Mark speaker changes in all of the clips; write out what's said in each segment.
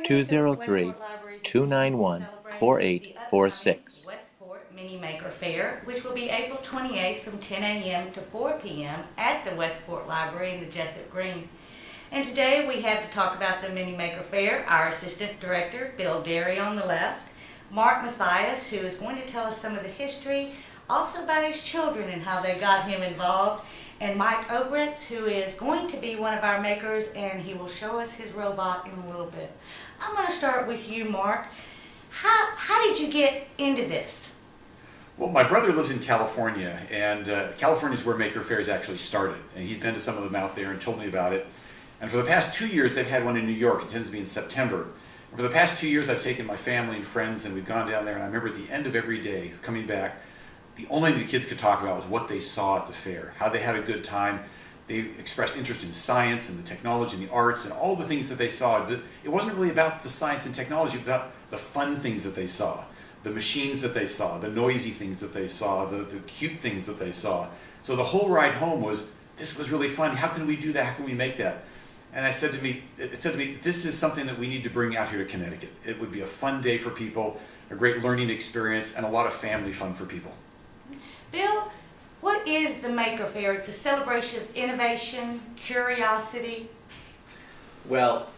Speaker 1: 203-291-4846.
Speaker 2: Westport Mini Maker Faire, which will be April 28th from 10 a.m. to 4 p.m. at the Westport Library in the Jessup Green. And today we have to talk about the Mini Maker Faire, our Assistant Director, Bill Derry on the left, Mark Mathias, who is going to tell us some of the history, also about his children and how they got him involved, and Mike Ogretz, who is going to be one of our makers, and he will show us his robot in a little bit. I'm going to start with you, Mark. How did you get into this?
Speaker 3: Well, my brother lives in California, and California is where Maker Faires actually started. And he's been to some of them out there and told me about it. And for the past 2 years, they've had one in New York. It tends to be in September. And for the past 2 years, I've taken my family and friends, and we've gone down there. And I remember at the end of every day, coming back, the only thing the kids could talk about was what they saw at the fair, how they had a good time. They expressed interest in science and the technology and the arts and all the things that they saw. But it wasn't really about the science and technology, but about the fun things that they saw, the machines that they saw, the noisy things that they saw, the cute things that they saw. So the whole ride home was, this was really fun. How can we do that? How can we make that? And it said to me, this is something that we need to bring out here to Connecticut. It would be a fun day for people, a great learning experience, and a lot of family fun for people.
Speaker 2: Bill, what is the Maker Faire? It's a celebration of innovation, curiosity.
Speaker 4: Well,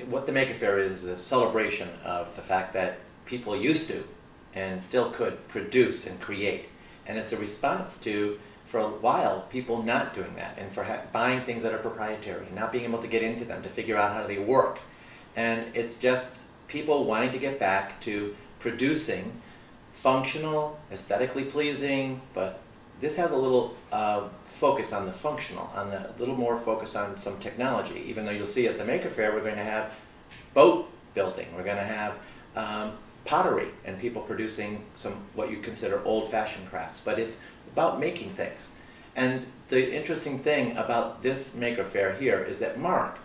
Speaker 4: what the Maker Faire is a celebration of the fact that people used to and still could produce and create. And it's a response to, for a while, people not doing that and for buying things that are proprietary, not being able to get into them, to figure out how they work. And it's just people wanting to get back to producing functional, aesthetically pleasing, but this has a little focus on the functional, on a little more focus on some technology. Even though you'll see at the Maker Faire, we're going to have boat building, we're going to have pottery, and people producing some what you consider old-fashioned crafts. But it's about making things. And the interesting thing about this Maker Faire here is that Mark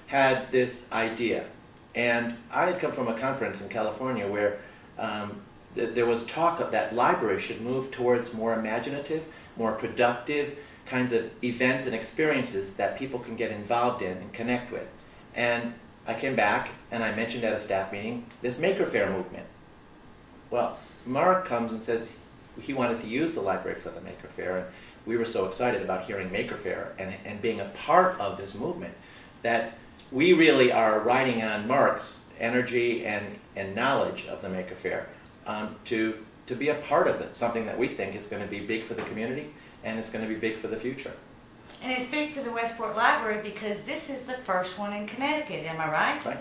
Speaker 4: had this idea. And I had come from a conference in California where there was talk that libraries should move towards more imaginative, more productive kinds of events and experiences that people can get involved in and connect with. And I came back and I mentioned at a staff meeting this Maker Faire movement. Well, Mark comes and says he wanted to use the library for the Maker Faire. And we were so excited about hearing Maker Faire and being a part of this movement that we really are riding on Mark's energy and knowledge of the Maker Faire to be a part of it, something that we think is going to be big for the community and it's going to be big for the future.
Speaker 2: And it's big for the Westport Library because this is the first one in Connecticut, am I right?
Speaker 4: Right.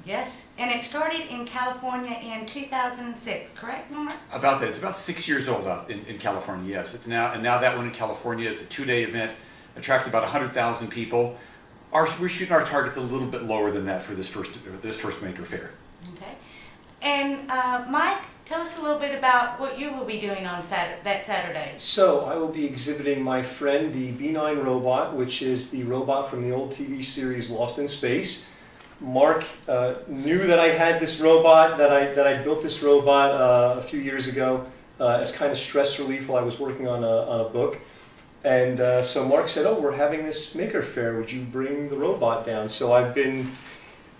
Speaker 2: Yes. And it started in California in 2006, correct, Mark?
Speaker 3: About that. It's about 6 years old out in California, yes. Now that one in California, it's a 2-day event, attracts about 100,000 people. We're shooting our targets a little bit lower than that for this first Maker Faire.
Speaker 2: Okay. And Mike, tell us a little bit about what you will be doing on that Saturday.
Speaker 5: So I will be exhibiting my friend, the B9 robot, which is the robot from the old TV series Lost in Space. Mark knew that I had this robot, that I built this robot a few years ago as kind of stress relief while I was working on a book. And so Mark said, oh, we're having this Maker Faire, would you bring the robot down? So I've been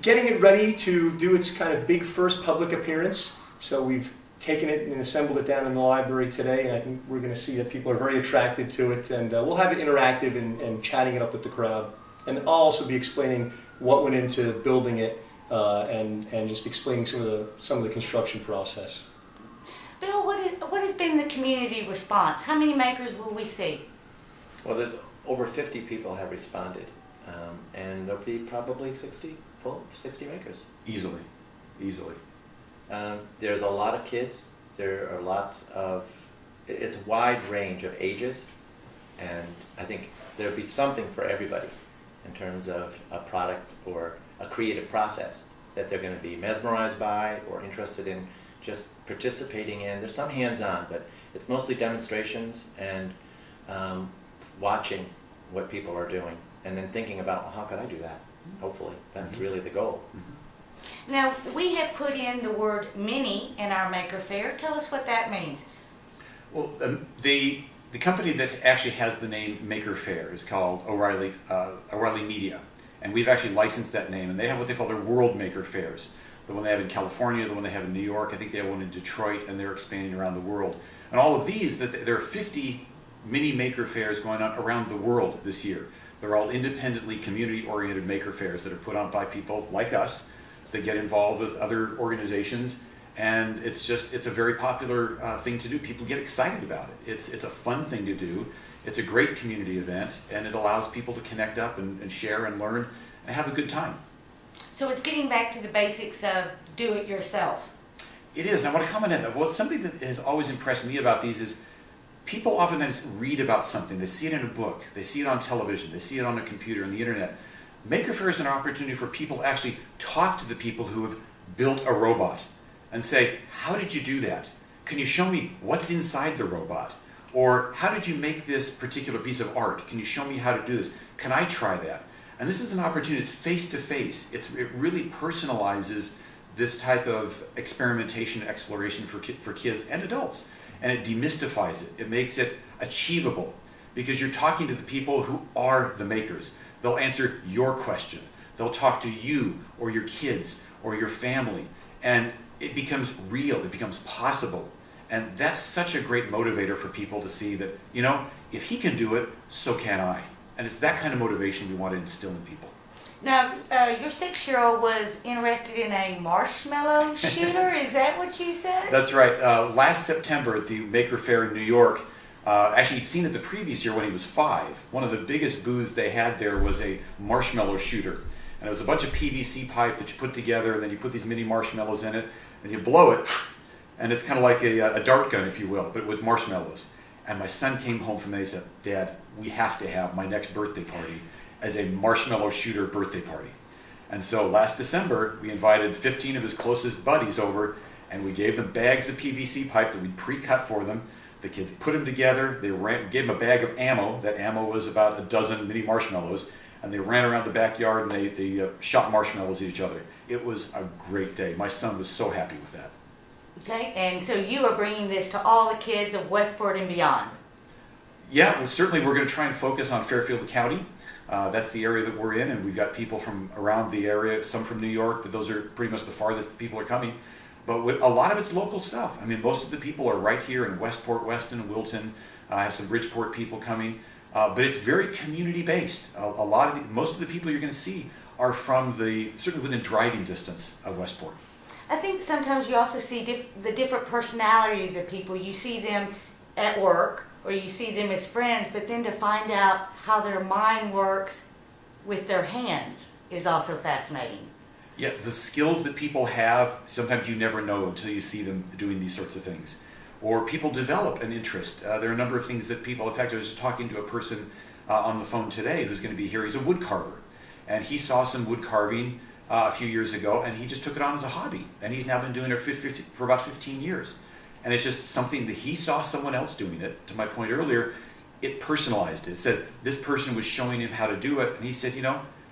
Speaker 5: getting it ready to do its kind of big first public appearance. So we've taken it and assembled it down in the library today, and I think we're going to see that people are very attracted to it, and we'll have it interactive and chatting it up with the crowd. And I'll also be explaining what went into building it and just explaining some of the construction process.
Speaker 2: Bill, what has been the community response? How many makers will we see?
Speaker 4: Well, there's over 50 people have responded, and there'll be probably 60 makers.
Speaker 3: Easily.
Speaker 4: There's a lot of kids. There are lots of, it's a wide range of ages, and I think there'll be something for everybody in terms of a product or a creative process that they're going to be mesmerized by or interested in just participating in. There's some hands-on, but it's mostly demonstrations and watching what people are doing and then thinking about, well, how could I do that? Hopefully, that's really the goal.
Speaker 2: Now, we have put in the word mini in our Maker Faire. Tell us what that means.
Speaker 3: Well, the company that actually has the name Maker Faire is called O'Reilly Media. And we've actually licensed that name, and they have what they call their World Maker Fairs. The one they have in California, the one they have in New York, I think they have one in Detroit, and they're expanding around the world. And all of these, there are 50 mini maker fairs going on around the world this year. They're all independently community-oriented maker fairs that are put on by people like us that get involved with other organizations. And it's a very popular thing to do. People get excited about it. It's a fun thing to do. It's a great community event, and it allows people to connect up and share and learn and have a good time.
Speaker 2: So it's getting back to the basics of do it yourself.
Speaker 3: It is. And I want to comment on that. Well, something that has always impressed me about these is people oftentimes read about something. They see it in a book. They see it on television. They see it on a computer and the internet. Maker Faire is an opportunity for people to actually talk to the people who have built a robot and say, how did you do that? Can you show me what's inside the robot? Or how did you make this particular piece of art? Can you show me how to do this? Can I try that? And this is an opportunity face-to-face. It really personalizes this type of experimentation and exploration for kids and adults. And it demystifies it. It makes it achievable because you're talking to the people who are the makers. They'll answer your question. They'll talk to you or your kids or your family. And it becomes real. It becomes possible. And that's such a great motivator for people to see that, if he can do it, so can I. And it's that kind of motivation we want to instill in people.
Speaker 2: Now, your 6-year-old was interested in a marshmallow shooter. Is that what you said?
Speaker 3: That's right. Last September at the Maker Faire in New York, actually he'd seen it the previous year when he was 5. One of the biggest booths they had there was a marshmallow shooter. And it was a bunch of PVC pipe that you put together, and then you put these mini marshmallows in it, and you blow it, and it's kind of like a dart gun, if you will, but with marshmallows. And my son came home from there and he said, Dad, we have to have my next birthday party as a marshmallow shooter birthday party. And so last December, we invited 15 of his closest buddies over, and we gave them bags of PVC pipe that we'd pre-cut for them. The kids put them together. They gave them a bag of ammo. That ammo was about a dozen mini marshmallows. And they ran around the backyard and they shot marshmallows at each other. It was a great day. My son was so happy with that.
Speaker 2: Okay, and so you are bringing this to all the kids of Westport and beyond.
Speaker 3: Yeah, well, certainly we're going to try and focus on Fairfield County. That's the area that we're in, and we've got people from around the area, some from New York, but those are pretty much the farthest people are coming. But a lot of it's local stuff. I mean, most of the people are right here in Westport, Weston, Wilton. I have some Bridgeport people coming. But it's very community-based. Most of the people you're going to see are from certainly within driving distance of Westport.
Speaker 2: I think sometimes you also see the different personalities of people. You see them at work, or you see them as friends, but then to find out how their mind works with their hands is also fascinating.
Speaker 3: Yeah, the skills that people have, sometimes you never know until you see them doing these sorts of things. Or people develop an interest. There are a number of things that people, in fact, I was just talking to a person on the phone today who's going to be here. He's a wood carver. And he saw some wood carving a few years ago, and he just took it on as a hobby. And he's now been doing it for about 15 years. And it's just something that he saw someone else doing it. To my point earlier, it personalized it. It said this person was showing him how to do it, and he said,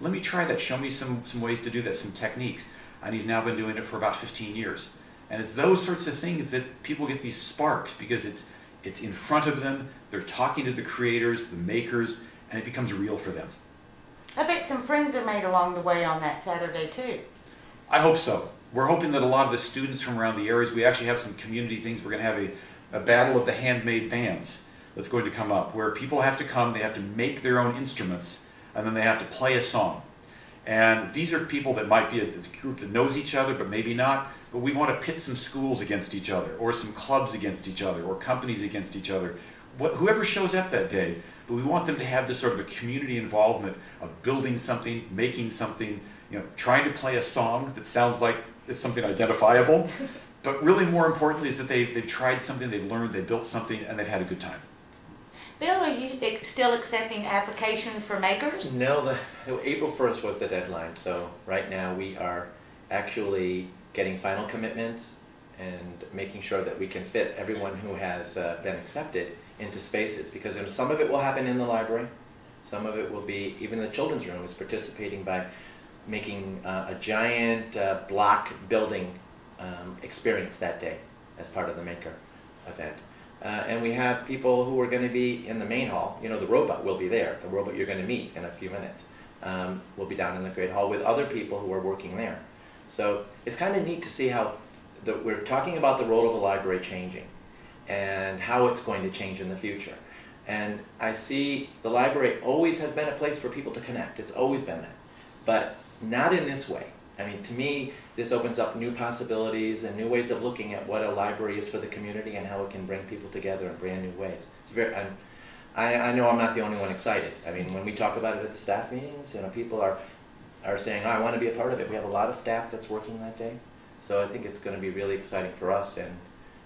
Speaker 3: let me try that. Show me some ways to do that, some techniques. And he's now been doing it for about 15 years. And it's those sorts of things that people get these sparks because it's in front of them, they're talking to the creators, the makers, and it becomes real for them.
Speaker 2: I bet some friends are made along the way on that Saturday too.
Speaker 3: I hope so. We're hoping that a lot of the students from around the areas, we actually have some community things. We're going to have a battle of the handmade bands that's going to come up where people have to come, they have to make their own instruments, and then they have to play a song. And these are people that might be a group that knows each other, but maybe not. But we want to pit some schools against each other, or some clubs against each other, or companies against each other. Whoever shows up that day, but we want them to have this sort of a community involvement of building something, making something, trying to play a song that sounds like it's something identifiable. But really more importantly is that they've tried something, they've learned, they built something, and they've had a good time.
Speaker 2: Bill, are you still accepting applications for makers?
Speaker 4: No, April 1st was the deadline. So right now we are actually getting final commitments and making sure that we can fit everyone who has been accepted into spaces, because some of it will happen in the library, some of it will be even the children's room is participating by making a giant block building experience that day as part of the Maker event. And we have people who are going to be in the main hall. The robot will be there, the robot you're going to meet in a few minutes. will be down in the Great Hall with other people who are working there. So it's kind of neat to see how we're talking about the role of a library changing and how it's going to change in the future. And I see the library always has been a place for people to connect. It's always been that. But not in this way. I mean, to me, this opens up new possibilities and new ways of looking at what a library is for the community and how it can bring people together in brand new ways. It's very, I know I'm not the only one excited. I mean, when we talk about it at the staff meetings, people are saying, oh, I want to be a part of it. We have a lot of staff that's working that day. So I think it's going to be really exciting for us and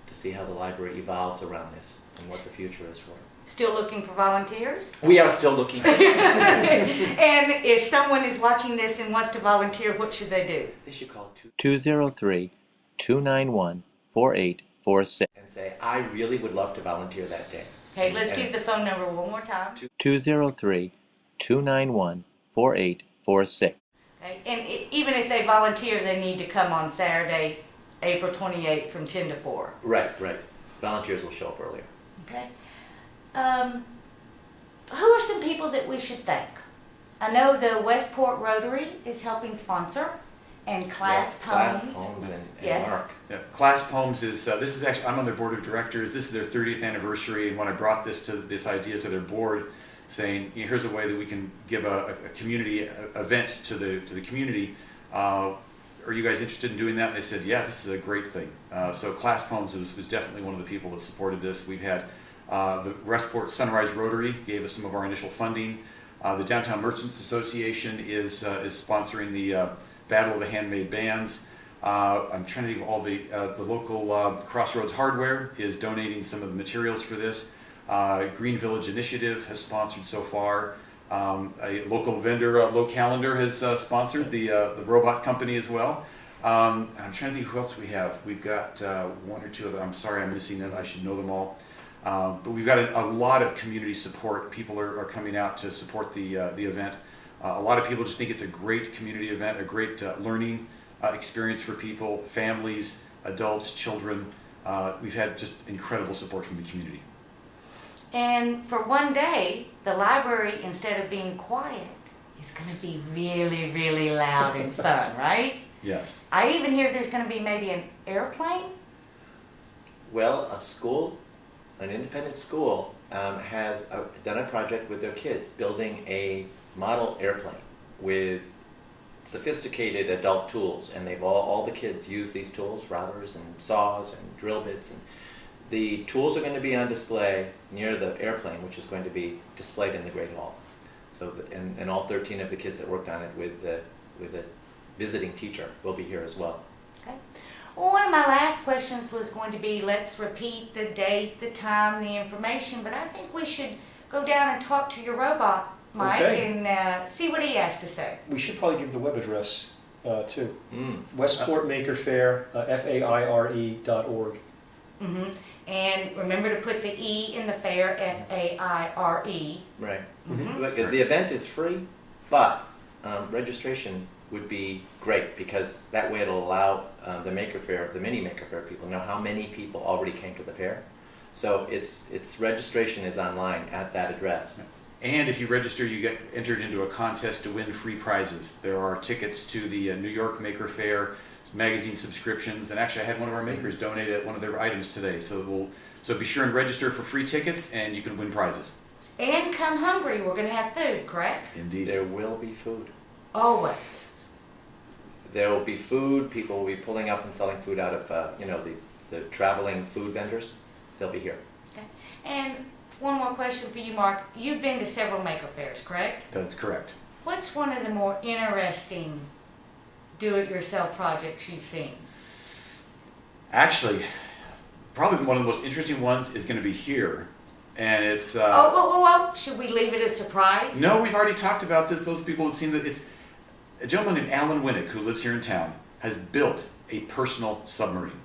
Speaker 4: to see how the library evolves around this and what the future is for it.
Speaker 2: Still looking for volunteers?
Speaker 4: We are still looking.
Speaker 2: And if someone is watching this and wants to volunteer, what should they do?
Speaker 4: They should call
Speaker 1: 203-291-4846
Speaker 4: and say, I really would love to volunteer that day.
Speaker 2: Okay, let's give the phone number one more time.
Speaker 1: 203-291-4846.
Speaker 2: Okay, and even if they volunteer, they need to come on Saturday, April 28th from 10 to 4.
Speaker 4: Right. Volunteers will show up earlier.
Speaker 2: Okay. Who are some people that we should thank? I know the Westport Rotary is helping sponsor, and Class Poems.
Speaker 4: Class Poems and
Speaker 2: Yes.
Speaker 4: Mark.
Speaker 3: Yeah, Class Poems is this is actually, I'm on their board of directors. This is their 30th anniversary, and when I brought this idea to their board, saying here's a way that we can give a community event to the community. Are you guys interested in doing that? And they said, yeah, this is a great thing. So Class Poems was definitely one of the people that supported this. We've had the Westport Sunrise Rotary gave us some of our initial funding. The Downtown Merchants Association is sponsoring the Battle of the Handmade Bands. I'm trying to think of all the local Crossroads Hardware is donating some of the materials for this. Green Village Initiative has sponsored so far. A local vendor, Low Calendar, has sponsored the robot company as well. I'm trying to think who else we have. We've got one or two of them. I'm sorry I'm missing them. I should know them all. But we've got a lot of community support. People are coming out to support the event. A lot of people just think it's a great community event, a great learning experience for people, families, adults, children. We've had just incredible support from the community.
Speaker 2: And for one day, the library, instead of being quiet, is going to be really, really loud and fun, right?
Speaker 3: Yes.
Speaker 2: I even hear there's going to be maybe an airplane.
Speaker 4: Well, an independent school has done a project with their kids building a model airplane with sophisticated adult tools, and they've all the kids use these tools, routers and saws and drill bits, and the tools are going to be on display near the airplane, which is going to be displayed in the Great Hall. So, and all 13 of the kids that worked on it with a visiting teacher will be here as well.
Speaker 2: Okay. Well, one of my last questions was going to be, let's repeat the date, the time, the information, but I think we should go down and talk to your robot, Mike,
Speaker 5: Okay.
Speaker 2: and see what he has to say.
Speaker 5: We should probably give the web address too.
Speaker 4: Mm.
Speaker 5: Westport Maker Faire, FAIRE.org.
Speaker 2: Mm-hmm. And remember to put the E in the Faire, F-A-I-R-E.
Speaker 4: Right.
Speaker 2: Mm-hmm.
Speaker 4: Because the event is free, but registration would be great because that way it'll allow the Maker Faire, the mini Maker Faire people know how many people already came to the fair. So its registration is online at that address.
Speaker 3: And if you register, you get entered into a contest to win free prizes. There are tickets to the New York Maker Faire, magazine subscriptions, and actually I had one of our makers donate one of their items today. So be sure and register for free tickets, and you can win prizes.
Speaker 2: And come hungry. We're going to have food, correct?
Speaker 3: Indeed.
Speaker 4: There will be food.
Speaker 2: Always.
Speaker 4: There will be food. People will be pulling up and selling food out of the traveling food vendors. They'll be here.
Speaker 2: Okay. And one more question for you, Mark. You've been to several Maker Fairs, correct?
Speaker 3: That's correct.
Speaker 2: What's one of the more interesting do-it-yourself projects you've seen?
Speaker 3: Actually, probably one of the most interesting ones is going to be here. And it's...
Speaker 2: Whoa. Should we leave it a surprise?
Speaker 3: No, we've already talked about this. Those people have seen that it's... A gentleman named Alan Winnick, who lives here in town, has built a personal submarine.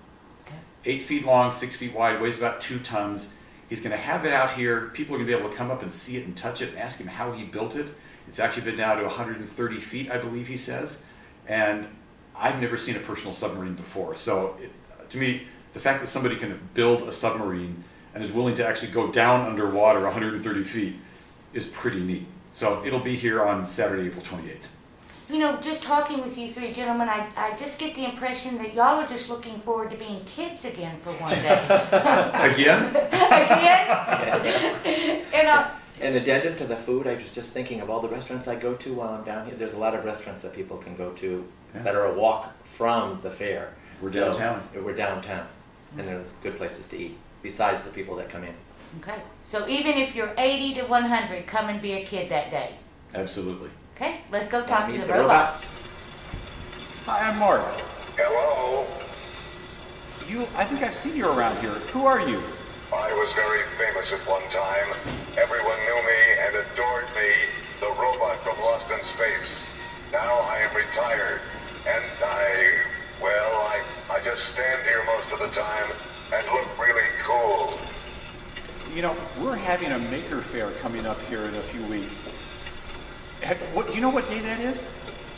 Speaker 2: Okay.
Speaker 3: 8 feet long, 6 feet wide, weighs about 2 tons. He's going to have it out here. People are going to be able to come up and see it and touch it and ask him how he built it. It's actually been down to 130 feet, I believe he says. And I've never seen a personal submarine before. So to me, the fact that somebody can build a submarine and is willing to actually go down underwater 130 feet is pretty neat. So it'll be here on Saturday, April 28th.
Speaker 2: You know, just talking with you three gentlemen, I just get the impression that y'all are just looking forward to being kids again for one day.
Speaker 3: Again?
Speaker 2: Again? You know,
Speaker 4: An addendum to the food, I was just thinking of all the restaurants I go to while I'm down here. There's a lot of restaurants that people can go to that are a walk from the fair.
Speaker 3: We're downtown.
Speaker 4: We're downtown, and there's good places to eat, besides the people that come in.
Speaker 2: okay, so even if you're 80 to 100, come and be a kid that day.
Speaker 3: Absolutely.
Speaker 2: Okay, let's go talk to
Speaker 4: Meet
Speaker 2: the robot.
Speaker 3: Hi, I'm Mark.
Speaker 6: Hello.
Speaker 3: I think I've seen you around here. Who are you?
Speaker 6: I was very famous at one time. Everyone knew me and adored me, the robot from Lost in Space. Now I am retired, and I just stand here most of the time and look really cool.
Speaker 7: You know, we're having a Maker Faire coming up here in a few weeks. Do you know what day that is?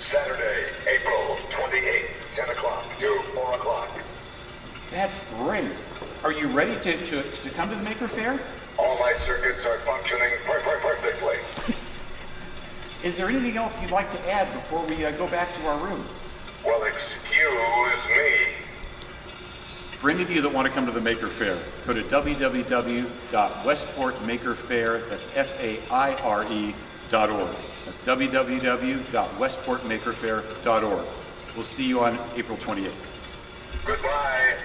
Speaker 6: Saturday, April 28th, 10 o'clock to 4 o'clock.
Speaker 7: That's great. Are you ready to come to the Maker Faire?
Speaker 6: All my circuits are functioning perfectly.
Speaker 7: Is there anything else you'd like to add before we go back to our room?
Speaker 6: Well, excuse me.
Speaker 7: For any of you that want to come to the Maker Faire, go to www.westportmakerfaire, that's Faire.org. That's www.westportmakerfaire.org. We'll see you on April 28th.
Speaker 6: Goodbye.